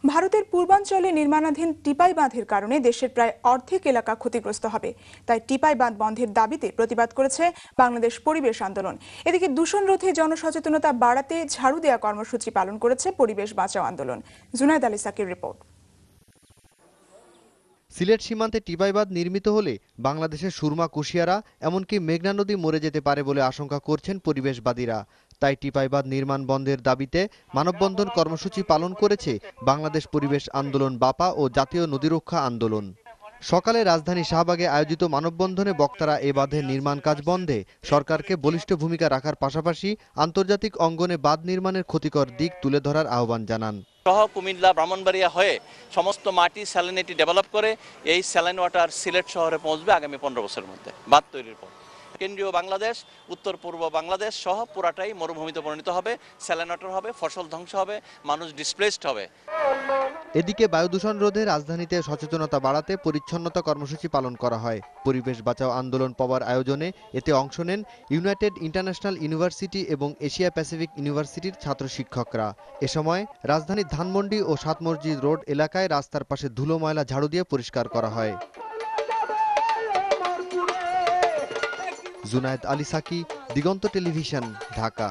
ভারতের পূর্বাঞ্চলে নির্মাণাধীন টিপাই বাঁধের কারণে দেশের প্রায় অর্ধেক এলাকা ক্ষতিগ্রস্ত হবে। তাই টিপাই বাঁধ বন্ধের দাবিতে প্রতিবাদ করেছে বাংলাদেশ পরিবেশ আন্দোলন। এদিকে দূষণ রোধে জনসচেতনতা বাড়াতে ঝাড়ু দেয়া কর্মসূচি পালন করেছে পরিবেশ বাঁচাও আন্দোলন। জুনায়েদ আলী সাকির রিপোর্ট। সিলেট সীমান্তে টিপাই বাঁধ নির্মিত হলে বাংলাদেশের সুরমা, কুশিয়ারা এমনকি মেঘনা নদী মরে যেতে পারে বলে আশঙ্কা করছেন পরিবেশবাদীরা। তাই টিপাই বাঁধ নির্মাণ বন্ধের দাবিতে মানববন্ধন কর্মসূচি পালন করেছে বাংলাদেশ পরিবেশ আন্দোলন, বাপা ও জাতীয় নদীরক্ষা আন্দোলন। সকালে রাজধানী শাহবাগে আয়োজিত মানববন্ধনে বক্তারা এ বাঁধের নির্মাণ কাজ বন্ধে সরকারকে বলিষ্ঠ ভূমিকা রাখার পাশাপাশি আন্তর্জাতিক অঙ্গনে বাঁধ নির্মাণের ক্ষতিকর দিক তুলে ধরার আহ্বান জানান। সহ কুমিল্লা, ব্রাহ্মণবাড়িয়া হয়ে সমস্ত মাটি স্যালিনিটি ডেভেলপ করে এই স্যালাইন ওয়াটার সিলেট শহরে পৌঁছবে আগামী 15 বছরের মধ্যে বাঁধ তৈরির পর। কেন্দ্রীয় বাংলাদেশ, উত্তর পূর্ব বাংলাদেশ সহ পুরাটাই মরুভূমিতে পরিণত হবে, স্যালাইন ওয়াটার হবে, ফসল ধ্বংস হবে, মানুষ ডিসপ্লেসড হবে। এদিকে বায়ু দূষণ রোধে রাজধানীতে সচেতনতা বাড়াতে পরিচ্ছন্নতা কর্মসূচি পালন করা হয়। পরিবেশ বাঁচাও আন্দোলন পাওয়ার আয়োজনে এতে অংশ নেন ইউনাইটেড ইন্টারন্যাশনাল ইউনিভার্সিটি এবং এশিয়া প্যাসিফিক ইউনিভার্সিটির ছাত্র শিক্ষকরা। এ সময় রাজধানীর ধানমন্ডি ও সাত মসজিদ রোড এলাকায় রাস্তার পাশে ধুলো ময়লা ঝাড়ু দিয়ে পরিষ্কার করা হয়। জুনায়েদ আলী সাকি, দিগন্ত টেলিভিশন, ঢাকা।